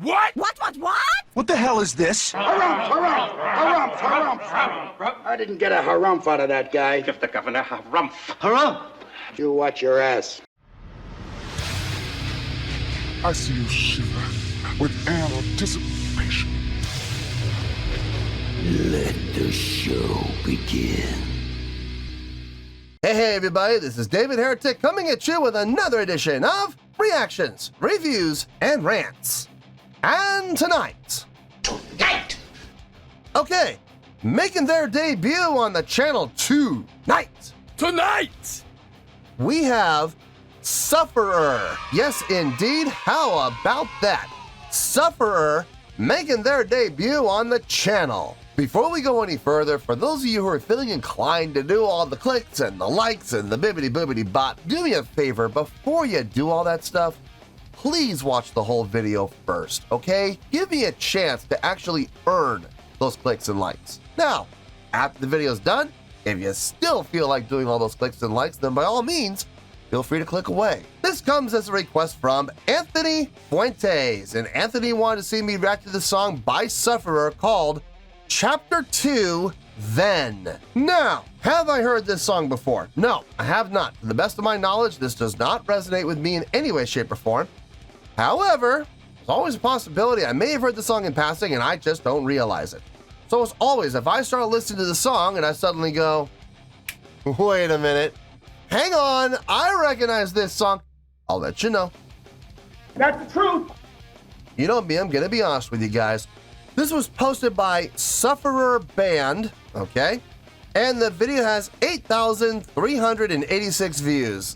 What? What? What the hell is this? Harumph. I didn't get a harumph out of that guy. Give the governor harumph. Harumph! You watch your ass. I see you shiver with anticipation. Let the show begin. Hey everybody, this is David Heretic coming at you with another edition of Reactions, Reviews, and Rants. And tonight... Okay, making their debut on the channel tonight. We have Sufferer. Yes, indeed. How about that? Sufferer making their debut on the channel. Before we go any further, for those of you who are feeling inclined to do all the clicks and the likes and the bibbity-boobity bot, do me a favor, before you do all that stuff, please watch the whole video first, okay? Give me a chance to actually earn those clicks and likes. Now, after the video's done, if you still feel like doing all those clicks and likes, then by all means, feel free to click away. This comes as a request from Anthony Fuentes, and Anthony wanted to see me react to the song by Sufferer called Chapter 2, Then. Now, have I heard this song before? No, I have not. To the best of my knowledge, this does not resonate with me in any way, shape, or form. However, there's always a possibility I may have heard the song in passing and I just don't realize it. So as always, if I start listening to the song and I suddenly go, wait a minute, hang on, I recognize this song, I'll let you know. That's the truth. You know me, I'm gonna be honest with you guys. This was posted by Sufferer Band, okay? And the video has 8,386 views.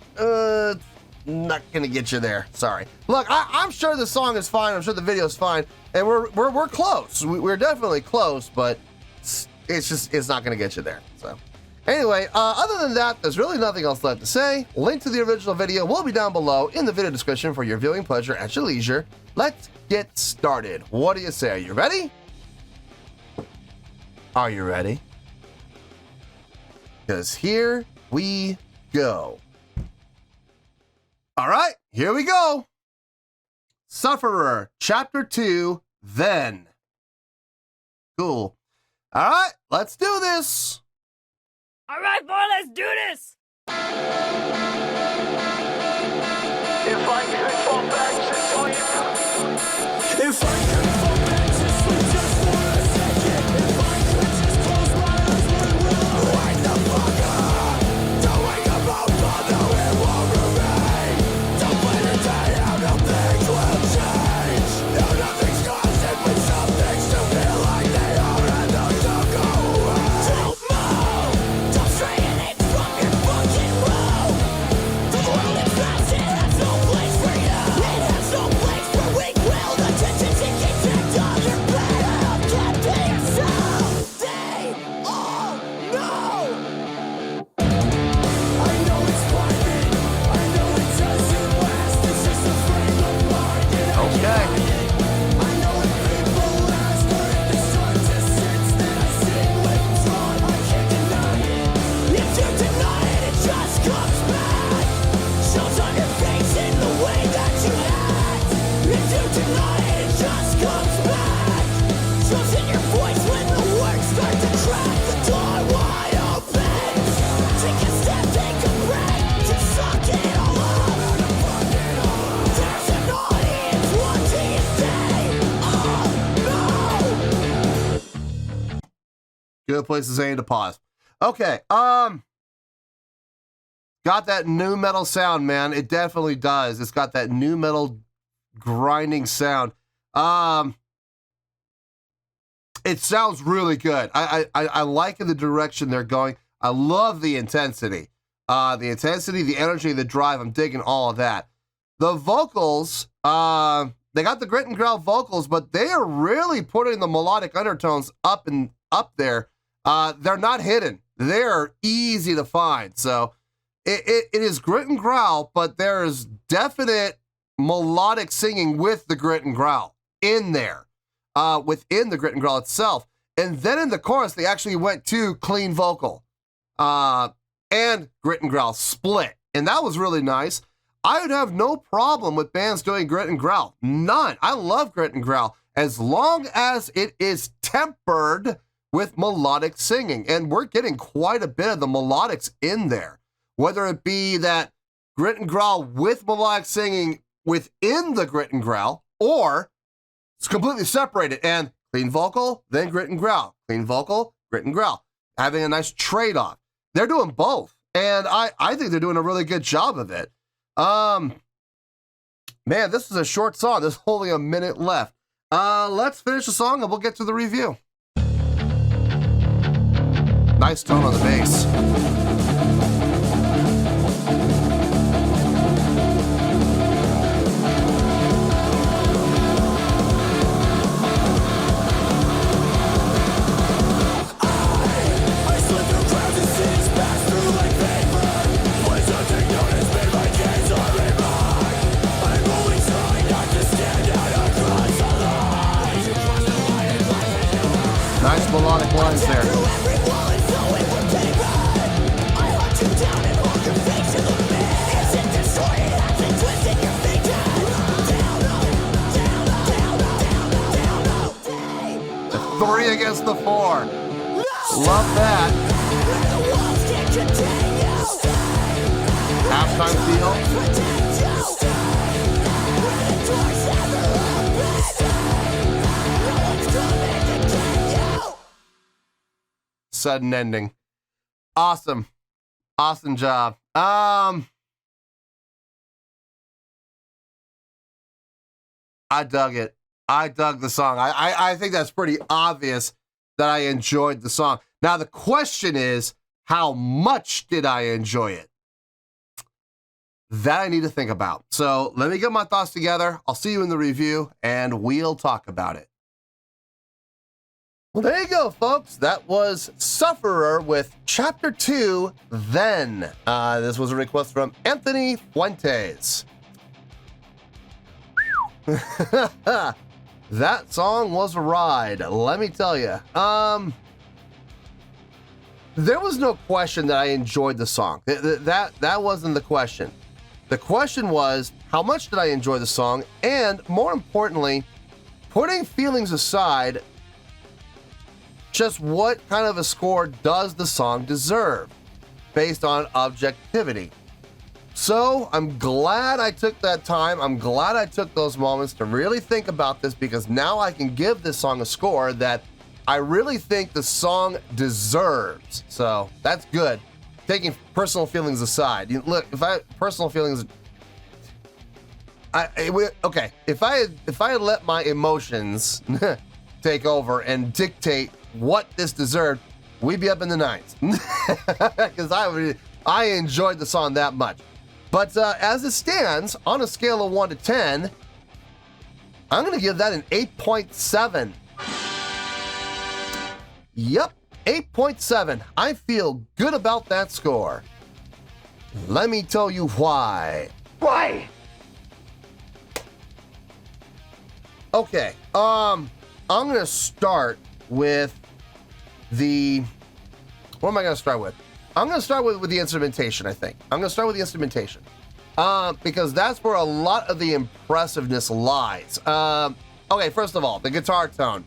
Not gonna get you there, sorry. Look, I'm sure the song is fine, I'm sure the video is fine, and we're close. We're definitely close, but it's not gonna get you there, so. Anyway, other than that, there's really nothing else left to say. Link to the original video will be down below in the video description for your viewing pleasure at your leisure. Let's get started. What do you say? Are you ready? Are you ready? Because here we go. All right, here we go. Sufferer, Chapter 2, Then. Cool. All right, let's do this. All right, boy, let's do this. If I could fall back just for you. If I could fall back just for a second. If I could just close my eyes, what will I wake the fuck up? Don't wake up, oh father, it won't remain. Don't play the day out, no things will change. No, nothing's constant, but some things still feel like they are, and those don't go away. Don't move, don't stray an inch from your fucking road. The world is fast, it has no place for you. It has no place for weak-willed attention-seeking TikTok. You're better off kept to yourself. They all know. I know it's private. I know it doesn't last. It's just a frame of mind. Okay. I know when people ask, but if they start to sense that I seem withdrawn, I can't deny it. If you deny it, it just comes back. Shows on your face in the way that you act. If you deny it, it just comes back. Shows in your voice when the words start to crack. The door wide open. Take a step, take a breath. Just suck it all up. There's an audience watching and they all know. Good place to say to pause. Okay, got that new metal sound, man. It definitely does. It's got that new metal grinding sound. It sounds really good. I like the direction they're going. I love the intensity. The energy, the drive. I'm digging all of that. The vocals, they got the grit and growl vocals, but they are really putting the melodic undertones up there. They're not hidden. They're easy to find. So it is grit and growl, but there's definite melodic singing with the grit and growl in there, within the grit and growl itself. And then in the chorus, they actually went to clean vocal and grit and growl split. And that was really nice. I would have no problem with bands doing grit and growl. None. I love grit and growl as long as it is tempered with melodic singing. And we're getting quite a bit of the melodics in there. Whether it be that grit and growl with melodic singing within the grit and growl, or it's completely separated and clean vocal, then grit and growl. Clean vocal, grit and growl. Having a nice trade-off. They're doing both. And I think they're doing a really good job of it. Man, this is a short song. There's only a minute left. Let's finish the song and we'll get to the review. Nice tone on the bass. Nice melodic lines there. The 3 against the 4. Love that. Halftime feel. Sudden ending. Awesome. Awesome job. I dug it. I dug the song. I think that's pretty obvious that I enjoyed the song. Now the question is, how much did I enjoy it? That I need to think about. So let me get my thoughts together. I'll see you in the review and we'll talk about it. Well, there you go, folks. That was Sufferer with Chapter 2, Then. This was a request from Anthony Fuentes. That song was a ride, let me tell you. There was no question that I enjoyed the song. That wasn't the question. The question was, how much did I enjoy the song? And more importantly, putting feelings aside, just what kind of a score does the song deserve based on objectivity? So I'm glad I took that time. I'm glad I took those moments to really think about this, because now I can give this song a score that I really think the song deserves. So that's good. Taking personal feelings aside. Look, if I personal feelings, okay. If I had let my emotions take over and dictate what this deserved, we'd be up in the 9s. Because I enjoyed the song that much. But as it stands, on a scale of 1 to 10, I'm going to give that an 8.7. Yep, 8.7. I feel good about that score. Let me tell you why. Why? Okay, I'm going to start with what am I going to start with? I'm going to start with the instrumentation, I think. I'm going to start with the instrumentation. Because that's where a lot of the impressiveness lies. Okay, first of all, the guitar tone.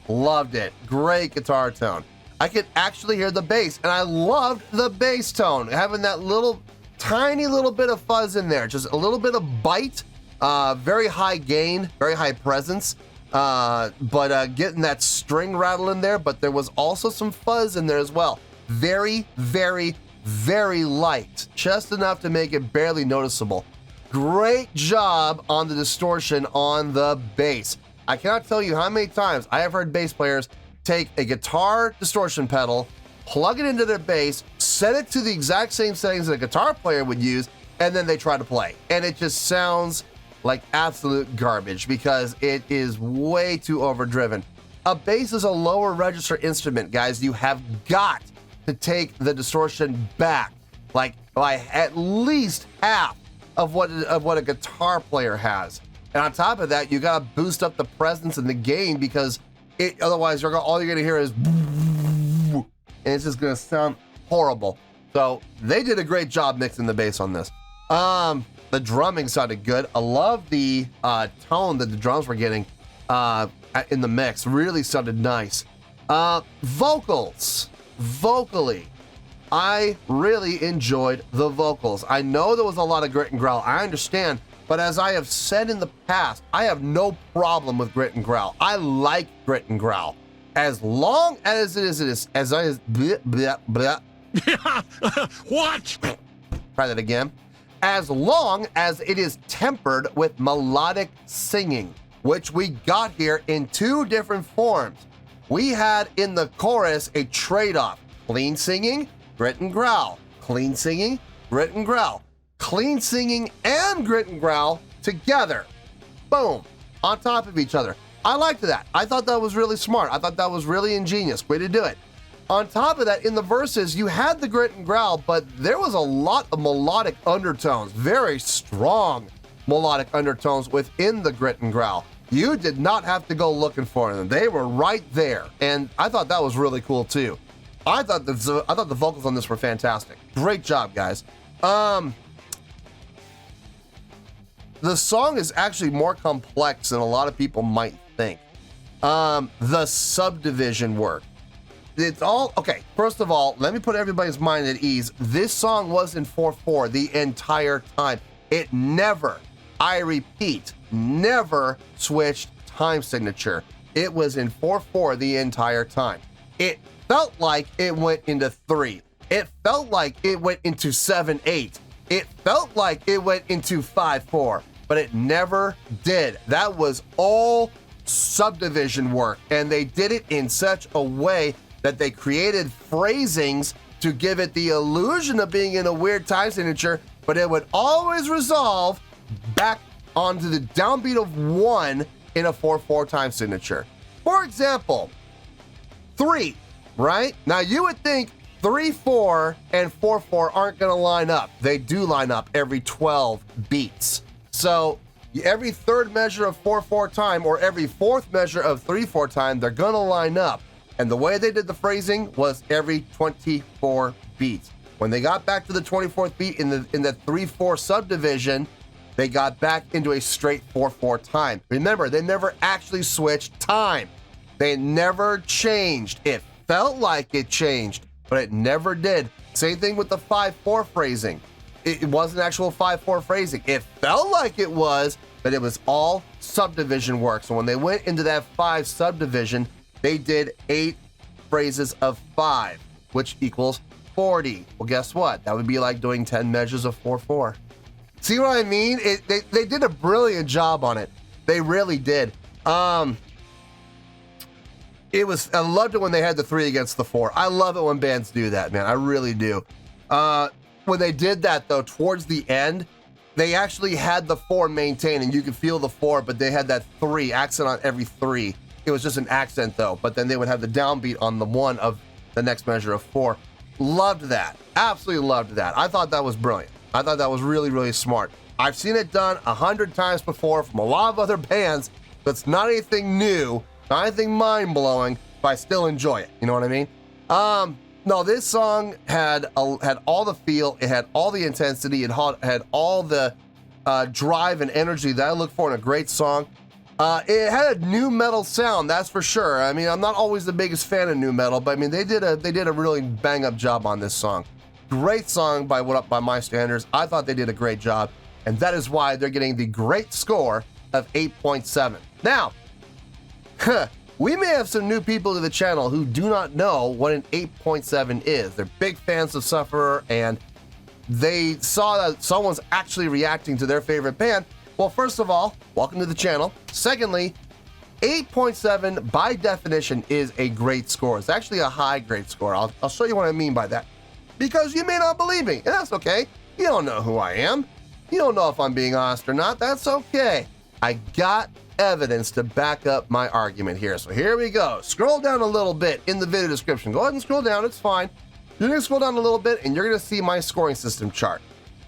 Loved it. Great guitar tone. I could actually hear the bass, and I loved the bass tone. Having that tiny little bit of fuzz in there. Just a little bit of bite. Very high gain, very high presence. But getting that string rattle in there, but there was also some fuzz in there as well. Very, very, very light. Just enough to make it barely noticeable. Great job on the distortion on the bass. I cannot tell you how many times I have heard bass players take a guitar distortion pedal, plug it into their bass, set it to the exact same settings that a guitar player would use, and then they try to play. And it just sounds like absolute garbage because it is way too overdriven. A bass is a lower register instrument, guys. You have got to take the distortion back, like by at least half of what a guitar player has. And on top of that, you gotta boost up the presence and the gain because otherwise all you're gonna hear is and it's just gonna sound horrible. So they did a great job mixing the bass on this. The drumming sounded good. I love the tone that the drums were getting in the mix. Really sounded nice. Vocally, I really enjoyed the vocals. I know there was a lot of grit and growl. I understand, but as I have said in the past, I have no problem with grit and growl. I like grit and growl. As long as it is, What? try that again. As long as it is tempered with melodic singing, which we got here in two different forms. We had in the chorus a trade-off: clean singing, grit and growl, clean singing, grit and growl, clean singing and grit and growl together. Boom, on top of each other. I liked that. I thought that was really smart. I thought that was really ingenious. Way to do it. On top of that, in the verses, you had the grit and growl, but there was a lot of melodic undertones, very strong melodic undertones within the grit and growl. You did not have to go looking for them. They were right there, and I thought that was really cool too. I thought the vocals on this were fantastic. Great job, guys. The song is actually more complex than a lot of people might think. The subdivision work. It's all, okay, first of all, let me put everybody's mind at ease. This song was in 4/4 the entire time. It never, I repeat, never switched time signature. It was in 4/4 the entire time. It felt like it went into 3. It felt like it went into 7/8. It felt like it went into 5/4, but it never did. That was all subdivision work, and they did it in such a way that they created phrasings to give it the illusion of being in a weird time signature, but it would always resolve back onto the downbeat of 1 in a 4/4 time signature. For example, 3, right? Now you would think 3/4 and 4/4 aren't gonna line up. They do line up every 12 beats. So every third measure of 4/4 time or every fourth measure of 3/4 time, they're gonna line up. And the way they did the phrasing was every 24 beats. When they got back to the 24th beat in the 3/4 subdivision, they got back into a straight 4/4 time. Remember, they never actually switched time. They never changed. It felt like it changed, but it never did. Same thing with the 5/4 phrasing. It wasn't actual 5/4 phrasing. It felt like it was, but it was all subdivision work. So when they went into that 5 subdivision, they did 8 phrases of 5, which equals 40. Well, guess what? That would be like doing 10 measures of 4/4. See what I mean? They did a brilliant job on it. They really did. I loved it when they had the 3 against the 4. I love it when bands do that, man. I really do. When they did that, though, towards the end, they actually had the 4 maintained, and you could feel the 4, but they had that 3 accent on every 3. It was just an accent, though, but then they would have the downbeat on the 1 of the next measure of 4. Loved that. Absolutely loved that. I thought that was brilliant. I thought that was really, really smart. I've seen it done 100 times before from a lot of other bands, but it's not anything new, not anything mind-blowing, but I still enjoy it. You know what I mean? No, this song had all the feel, it had all the intensity, it had all the drive and energy that I look for in a great song. It had a new metal sound, that's for sure. I mean, I'm not always the biggest fan of new metal, but I mean, they did a really bang-up job on this song. Great song by my standards. I thought they did a great job, and that is why they're getting the great score of 8.7. Now, we may have some new people to the channel who do not know what an 8.7 is. They're big fans of Sufferer, and they saw that someone's actually reacting to their favorite band. Well, first of all, welcome to the channel. Secondly, 8.7 by definition is a great score. It's actually a high grade score. I'll show you what I mean by that. Because you may not believe me, and that's okay. You don't know who I am. You don't know if I'm being honest or not. That's okay. I got evidence to back up my argument here. So here we go. Scroll down a little bit in the video description. Go ahead and scroll down. It's fine. You're going to scroll down a little bit, and you're going to see my scoring system chart.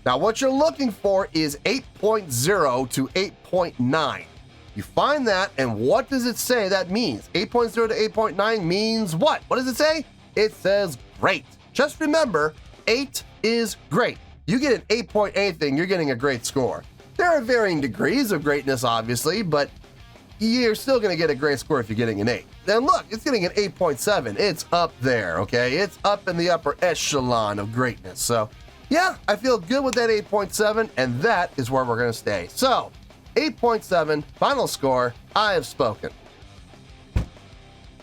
Now, what you're looking for is 8.0 to 8.9. You find that, and what does it say that means? 8.0 to 8.9 means what? What does it say? It says great. Just remember, 8 is great. you get an 8 anything, you're getting a great score. There are varying degrees of greatness, obviously, but you're still going to get a great score if you're getting an 8. Then look, it's getting an 8.7. It's up there, okay? It's up in the upper echelon of greatness. So, yeah, I feel good with that 8.7, and that is where we're going to stay. So, 8.7, final score, I have spoken.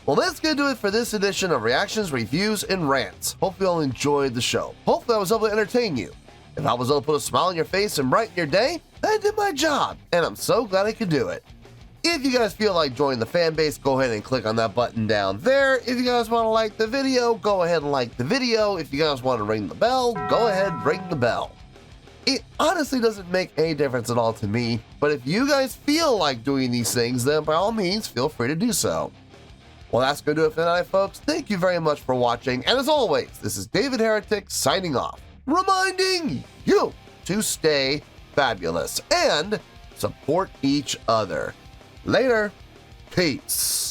Well, that's going to do it for this edition of Reactions, Reviews, and Rants. Hope you all enjoyed the show. Hopefully I was able to entertain you. If I was able to put a smile on your face and brighten your day, I did my job, and I'm so glad I could do it. If you guys feel like joining the fan base, go ahead and click on that button down there. If you guys want to like the video, go ahead and like the video. If you guys want to ring the bell, go ahead and ring the bell. It honestly doesn't make any difference at all to me, but if you guys feel like doing these things, then by all means, feel free to do so. Well, that's going to do it for tonight, folks. Thank you very much for watching, and as always, this is David Heretic signing off, reminding you to stay fabulous and support each other. Later. Peace.